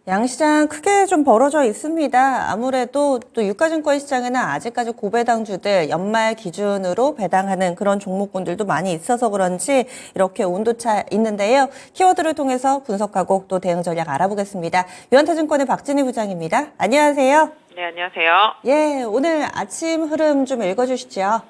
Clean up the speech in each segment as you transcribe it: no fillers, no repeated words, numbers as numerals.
양시장 크게 좀 벌어져 있습니다. 아무래도 또 유가증권 시장에는 아직까지 고배당주들 연말 기준으로 배당하는 그런 종목군들도 많이 있어서 그런지 이렇게 온도차 있는데요. 키워드를 통해서 분석하고 또 대응 전략 알아보겠습니다. 유한타증권의 박진희 부장입니다. 안녕하세요. 네, 안녕하세요. 예, 오늘 아침 흐름 좀 읽어주시죠.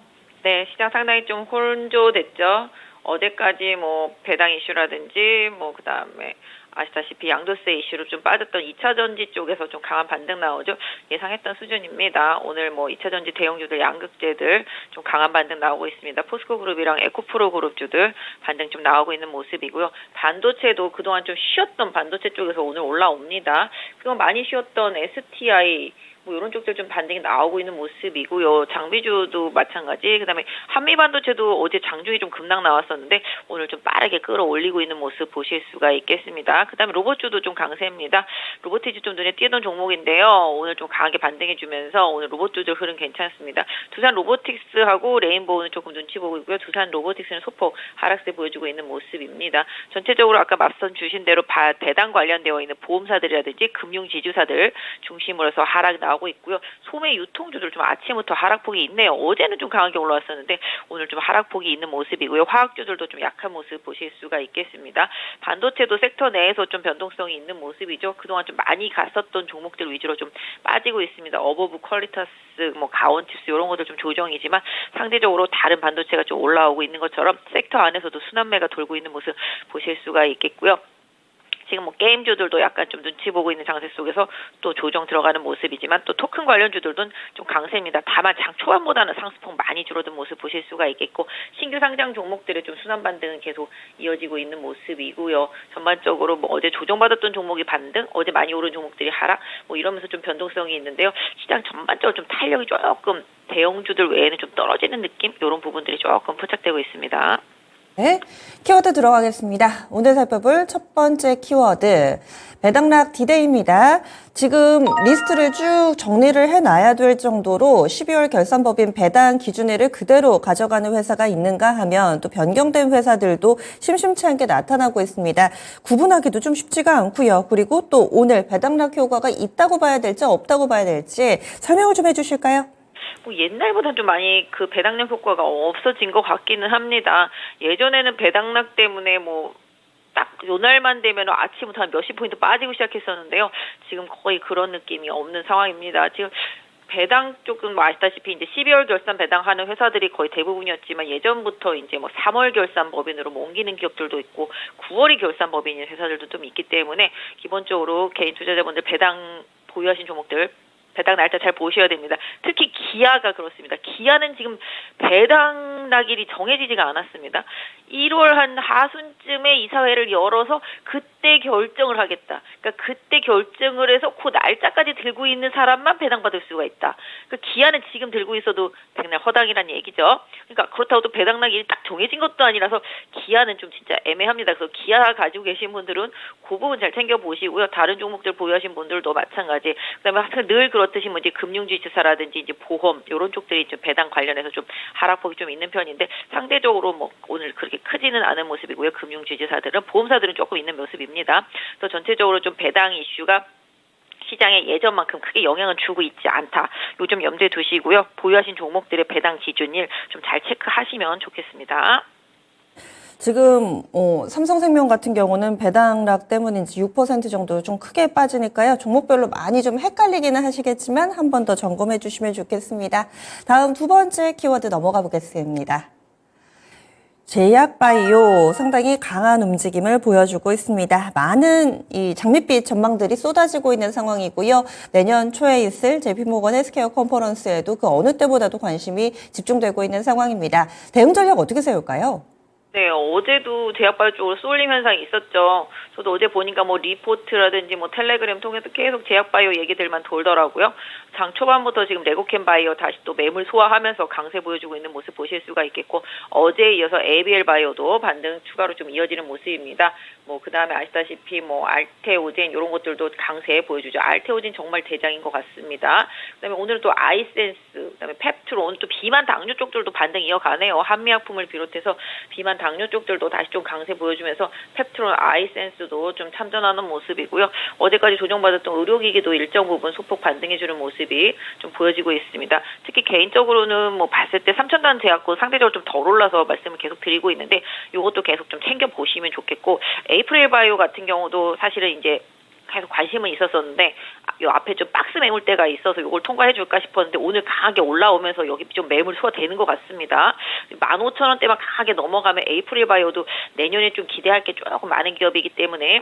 네, 시장 상당히 좀 혼조됐죠. 어제까지 배당 이슈라든지 그다음에 아시다시피 양도세 이슈로 좀 빠졌던 2차 전지 쪽에서 좀 강한 반등 나오죠. 예상했던 수준입니다. 오늘 2차 전지 대형주들, 양극재들 좀 강한 반등 나오고 있습니다. 포스코 그룹이랑 에코프로 그룹주들 반등 좀 나오고 있는 모습이고요. 반도체도 그동안 좀 쉬었던 반도체 쪽에서 오늘 올라옵니다. 그동안 많이 쉬었던 STI 이런 쪽들 좀 반등이 나오고 있는 모습이고요. 장비주도 마찬가지. 그다음에 한미반도체도 어제 장중에 좀 급락 나왔었는데 오늘 좀 빠르게 끌어올리고 있는 모습 보실 수가 있겠습니다. 그다음에 로봇주도 좀 강세입니다. 로보티즈 좀 눈에 띄던 종목인데요. 오늘 좀 강하게 반등해주면서 오늘 로봇주들 흐름 괜찮습니다. 두산 로보틱스하고 레인보우는 조금 눈치 보고 있고요. 두산 로보틱스는 소폭 하락세 보여주고 있는 모습입니다. 전체적으로 아까 맞선 주신 대로 배당 관련되어 있는 보험사들이라든지 금융지주사들 중심으로 해서 하락 나오고 있고요. 소매 유통주들 좀 아침부터 하락폭이 있네요. 어제는 좀 강하게 올라왔었는데 오늘 좀 하락폭이 있는 모습이고요. 화학주들도 좀 약한 모습 보실 수가 있겠습니다. 반도체도 섹터 내에서 좀 변동성이 있는 모습이죠. 그동안 좀 많이 갔었던 종목들 위주로 좀 빠지고 있습니다. 어버브, 퀄리터스, 가온칩스 이런 것들 좀 조정이지만 상대적으로 다른 반도체가 좀 올라오고 있는 것처럼 섹터 안에서도 순환매가 돌고 있는 모습 보실 수가 있겠고요. 지금 게임주들도 약간 좀 눈치 보고 있는 장세 속에서 또 조정 들어가는 모습이지만 또 토큰 관련주들도 좀 강세입니다. 다만 장 초반보다는 상승폭 많이 줄어든 모습 보실 수가 있겠고 신규 상장 종목들의 좀 순환 반등은 계속 이어지고 있는 모습이고요. 전반적으로 어제 조정받았던 종목이 반등, 어제 많이 오른 종목들이 하락 이러면서 좀 변동성이 있는데요. 시장 전반적으로 좀 탄력이 조금 대형주들 외에는 좀 떨어지는 느낌 이런 부분들이 조금 포착되고 있습니다. 네, 키워드 들어가겠습니다. 오늘 살펴볼 첫 번째 키워드, 배당락 디데이입니다. 지금 리스트를 쭉 정리를 해놔야 될 정도로 12월 결산법인 배당 기준일을 그대로 가져가는 회사가 있는가 하면 또 변경된 회사들도 심심치 않게 나타나고 있습니다. 구분하기도 좀 쉽지가 않고요. 그리고 또 오늘 배당락 효과가 있다고 봐야 될지 없다고 봐야 될지 설명을 좀 해주실까요? 옛날보다 좀 많이 그 배당량 효과가 없어진 것 같기는 합니다. 예전에는 배당락 때문에 딱 요날만 되면 아침부터 한 몇십 포인트 빠지고 시작했었는데요. 지금 거의 그런 느낌이 없는 상황입니다. 지금 배당 쪽은 아시다시피 이제 12월 결산 배당하는 회사들이 거의 대부분이었지만 예전부터 이제 3월 결산 법인으로 옮기는 기업들도 있고 9월이 결산 법인인 회사들도 좀 있기 때문에 기본적으로 개인 투자자분들 배당 보유하신 종목들 배당 날짜 잘 보셔야 됩니다. 특히 기아가 그렇습니다. 기아는 지금 배당 낙일이 정해지지가 않았습니다. 1월 한 하순쯤에 이사회를 열어서 그때 결정을 하겠다. 그러니까 그때 결정을 해서 그 날짜까지 들고 있는 사람만 배당받을 수가 있다. 그러니까 기아는 지금 들고 있어도 백날 허당이라는 얘기죠. 그러니까 그렇다고 또 배당 낙일이 딱 정해진 것도 아니라서 기아는 좀 진짜 애매합니다. 그래서 기아 가지고 계신 분들은 그 부분 잘 챙겨보시고요. 다른 종목들 보유하신 분들도 마찬가지. 그다음에 늘 그렇듯이 이제 금융지주사라든지 이제 보험 이런 쪽들이 좀 배당 관련해서 좀 하락폭이 좀 있는 편인데 상대적으로 오늘 그렇게 크지는 않은 모습이고요. 금융지주사들은 보험사들은 조금 있는 모습입니다. 또 전체적으로 좀 배당 이슈가 시장에 예전만큼 크게 영향을 주고 있지 않다. 요즘 염두에 두시고요. 보유하신 종목들의 배당 기준일 좀 잘 체크하시면 좋겠습니다. 지금 삼성생명 같은 경우는 배당락 때문인지 6% 정도 좀 크게 빠지니까요. 종목별로 많이 좀 헷갈리기는 하시겠지만 한 번 더 점검해 주시면 좋겠습니다. 다음 두 번째 키워드 넘어가 보겠습니다. 제약바이오 상당히 강한 움직임을 보여주고 있습니다. 많은 이 장밋빛 전망들이 쏟아지고 있는 상황이고요. 내년 초에 있을 JP모건 헬스케어 컨퍼런스에도 그 어느 때보다도 관심이 집중되고 있는 상황입니다. 대응 전략 어떻게 세울까요? 네, 어제도 제약바이오 쪽으로 쏠림 현상이 있었죠. 저도 어제 보니까 리포트라든지 텔레그램 통해서 계속 제약바이오 얘기들만 돌더라고요. 장 초반부터 지금 레고캠바이오 다시 또 매물 소화하면서 강세 보여주고 있는 모습 보실 수가 있겠고 어제에 이어서 ABL 바이오도 반등 추가로 좀 이어지는 모습입니다. 그 다음에 아시다시피 알테오젠 이런 것들도 강세 보여주죠. 알테오젠 정말 대장인 것 같습니다. 그다음에 오늘 또 아이센스, 그다음에 펩트로 오늘 또 비만 당뇨 쪽들도 반등 이어가네요. 한미약품을 비롯해서 비만 당뇨 쪽들도 다시 좀 강세 보여주면서 펩트론, 아이센스도 좀 참전하는 모습이고요. 어제까지 조정받았던 의료기기도 일정 부분 소폭 반등해주는 모습이 좀 보여지고 있습니다. 특히 개인적으로는 뭐 봤을 때 3,000단 제약고 상대적으로 좀 덜 올라서 말씀을 계속 드리고 있는데 이것도 계속 좀 챙겨보시면 좋겠고 에이프릴 바이오 같은 경우도 사실은 이제 계속 관심은 있었었는데 요 앞에 좀 박스 매물대가 있어서 이걸 통과해 줄까 싶었는데 오늘 강하게 올라오면서 여기 좀 매물 소화되는 것 같습니다. 15,000원대만 강하게 넘어가면 에이프릴 바이오도 내년에 좀 기대할 게 조금 많은 기업이기 때문에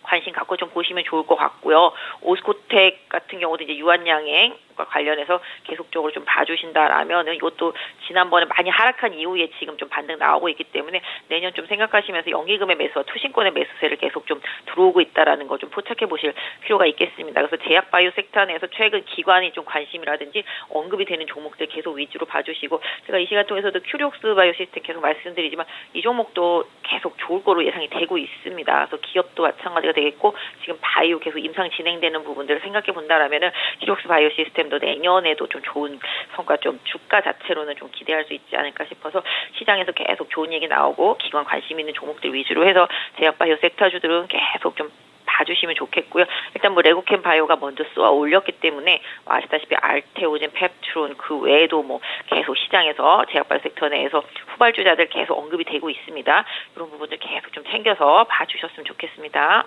관심 갖고 좀 보시면 좋을 것 같고요. 오스코텍 같은 경우도 이제 유한양행과 관련해서 계속적으로 좀 봐주신다라면은 이것도 지난번에 많이 하락한 이후에 지금 좀 반등 나오고 있기 때문에 내년 좀 생각하시면서 연기금의 매수와 투신권의 매수세를 계속 좀 들어오고 있다라는 거 좀 포착해 보실 필요가 있겠습니다. 그래서 제약바이오 섹터 내에서 최근 기관이 좀 관심이라든지 언급이 되는 종목들 계속 위주로 봐주시고 제가 이 시간 통해서도 큐리옥스 바이오 시스템 계속 말씀드리지만 이 종목도 계속 좋을 거로 예상이 되고 있습니다. 그래서 기업도 마찬가지가 되겠고 지금 바이오 계속 임상 진행되는 부분들을 생각해 본다라면은 큐리옥스 바이오 시스템도 내년에도 좀 좋은 성과 좀 주가 자체로는 좀 기대할 수 있지 않을까 싶어서 시장에서 계속 좋은 얘기 나오고 기관 관심 있는 종목들 위주로 해서 제약바이오 섹터주들은 계속 좀 봐주시면 좋겠고요. 일단 뭐 레고캠 바이오가 먼저 쏘아 올렸기 때문에 아시다시피 알테오젠, 펩트론 그 외에도 뭐 계속 시장에서 제약바이오 섹터 내에서 후발주자들 계속 언급이 되고 있습니다. 이런 부분들 계속 좀 챙겨서 봐주셨으면 좋겠습니다.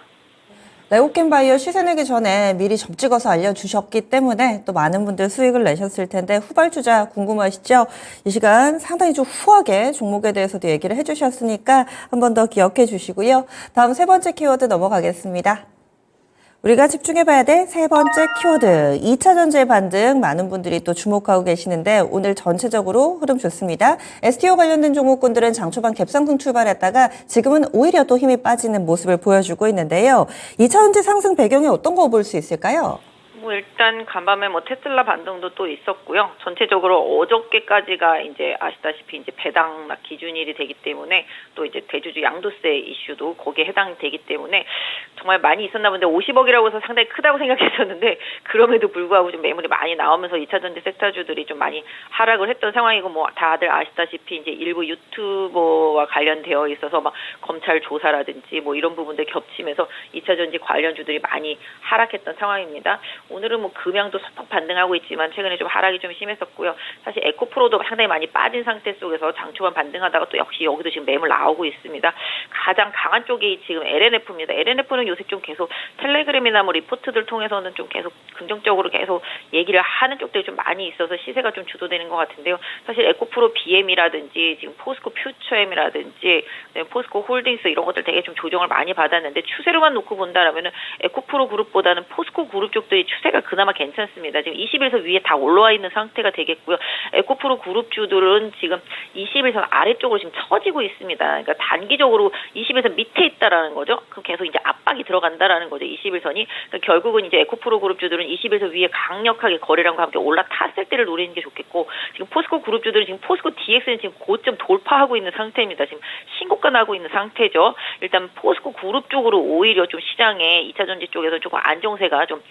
레고캠 바이오 시세 내기 전에 미리 접찍어서 알려주셨기 때문에 또 많은 분들 수익을 내셨을 텐데 후발주자 궁금하시죠? 이 시간 상당히 좀 후하게 종목에 대해서도 얘기를 해주셨으니까 한 번 더 기억해 주시고요. 다음 세 번째 키워드 넘어가겠습니다. 우리가 집중해봐야 될 세 번째 키워드, 2차 전지의 반등 많은 분들이 또 주목하고 계시는데 오늘 전체적으로 흐름 좋습니다. STO 관련된 종목군들은 장 초반 갭상승 출발했다가 지금은 오히려 또 힘이 빠지는 모습을 보여주고 있는데요. 2차 전지 상승 배경에 어떤 거 볼 수 있을까요? 뭐 일단 간밤에 뭐 테슬라 반등도 또 있었고요. 전체적으로 어저께까지가 이제 아시다시피 이제 배당락 기준일이 되기 때문에 또 이제 대주주 양도세 이슈도 거기에 해당되기 때문에 정말 많이 있었나 본데 50억이라고 해서 상당히 크다고 생각했었는데 그럼에도 불구하고 좀 매물이 많이 나오면서 2차 전지 섹터주들이 좀 많이 하락을 했던 상황이고 뭐 다들 아시다시피 이제 일부 유튜버와 관련되어 있어서 막 검찰 조사라든지 뭐 이런 부분들 겹치면서 2차 전지 관련주들이 많이 하락했던 상황입니다. 오늘은 뭐 금양도 소폭 반등하고 있지만 최근에 좀 하락이 좀 심했었고요. 사실 에코프로도 상당히 많이 빠진 상태 속에서 장초반 반등하다가 또 역시 여기도 지금 매물 나오고 있습니다. 가장 강한 쪽이 지금 LNF입니다. LNF는 요새 좀 계속 텔레그램이나 뭐 리포트들 통해서는 좀 계속 긍정적으로 계속 얘기를 하는 쪽들이 좀 많이 있어서 시세가 좀 주도되는 것 같은데요. 사실 에코프로 BM이라든지 지금 포스코 퓨처엠이라든지 포스코 홀딩스 이런 것들 되게 좀 조정을 많이 받았는데 추세로만 놓고 본다라면은 에코프로 그룹보다는 포스코 그룹 쪽들이 추세가 그나마 괜찮습니다. 지금 20일선 위에 다 올라와 있는 상태가 되겠고요. 에코프로 그룹주들은 지금 20일선 아래쪽으로 지금 처지고 있습니다. 그러니까 단기적으로 20일선 밑에 있다라는 거죠. 그럼 계속 이제 압박이 들어간다라는 거죠. 21선이. 그러니까 결국은 이제 에코프로 그룹주들은 21선 위에 강력하게 거래량과 함께 올라탔을 때를 노리는 게 좋겠고 지금 포스코 그룹주들은 지금 포스코 DX는 지금 고점 돌파하고 있는 상태입니다. 지금 신고가 나고 있는 상태죠. 일단 포스코 그룹 쪽으로 오히려 좀 시장에 2차 전지 쪽에서 조금 안정세가 좀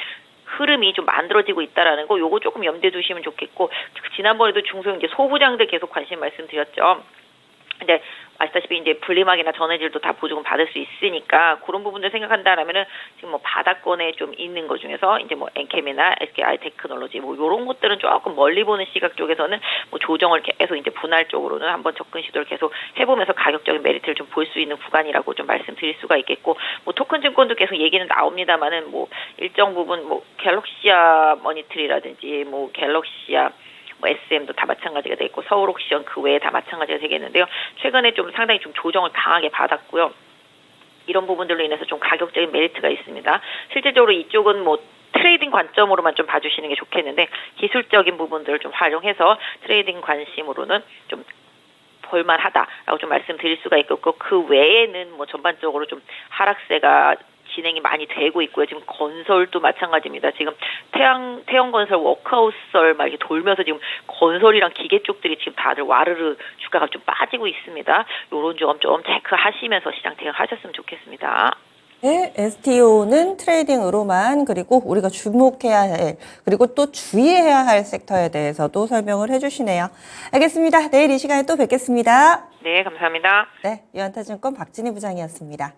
흐름이 좀 만들어지고 있다라는 거 요거 조금 염두에 두시면 좋겠고 지난번에도 중소형 이제 소부장들 계속 관심 말씀드렸죠. 근데 아시다시피 이제 분리막이나 전해질도 다 보조금 받을 수 있으니까 그런 부분들 생각한다라면은 지금 뭐 바닥권에 좀 있는 것 중에서 이제 뭐 엔캠이나 SKI 테크놀로지 뭐 이런 것들은 조금 멀리 보는 시각 쪽에서는 뭐 조정을 계속 이제 분할 쪽으로는 한번 접근 시도를 계속 해보면서 가격적인 메리트를 좀 볼 수 있는 구간이라고 좀 말씀드릴 수가 있겠고 뭐 토큰 증권도 계속 얘기는 나옵니다만은 뭐 일정 부분 뭐 갤럭시아 머니트리라든지 뭐 갤럭시아 뭐 SM도 다 마찬가지가 되겠고 서울옥션 그 외에 다 마찬가지가 되겠는데요. 최근에 좀 상당히 좀 조정을 강하게 받았고요. 이런 부분들로 인해서 좀 가격적인 메리트가 있습니다. 실질적으로 이쪽은 뭐 트레이딩 관점으로만 좀 봐주시는 게 좋겠는데 기술적인 부분들을 좀 활용해서 트레이딩 관심으로는 좀 볼만하다라고 좀 말씀드릴 수가 있겠고 그 외에는 뭐 전반적으로 좀 하락세가 진행이 많이 되고 있고요. 지금 건설도 마찬가지입니다. 지금 태양건설, 워크하우스설 막 이렇게 돌면서 지금 건설이랑 기계 쪽들이 지금 다들 와르르 주가가 좀 빠지고 있습니다. 이런 점 좀 체크하시면서 시장 대응하셨으면 좋겠습니다. 네, STO는 트레이딩으로만 그리고 우리가 주목해야 할 그리고 또 주의해야 할 섹터에 대해서도 설명을 해주시네요. 알겠습니다. 내일 이 시간에 또 뵙겠습니다. 네, 감사합니다. 네, 유한타증권 박진희 부장이었습니다.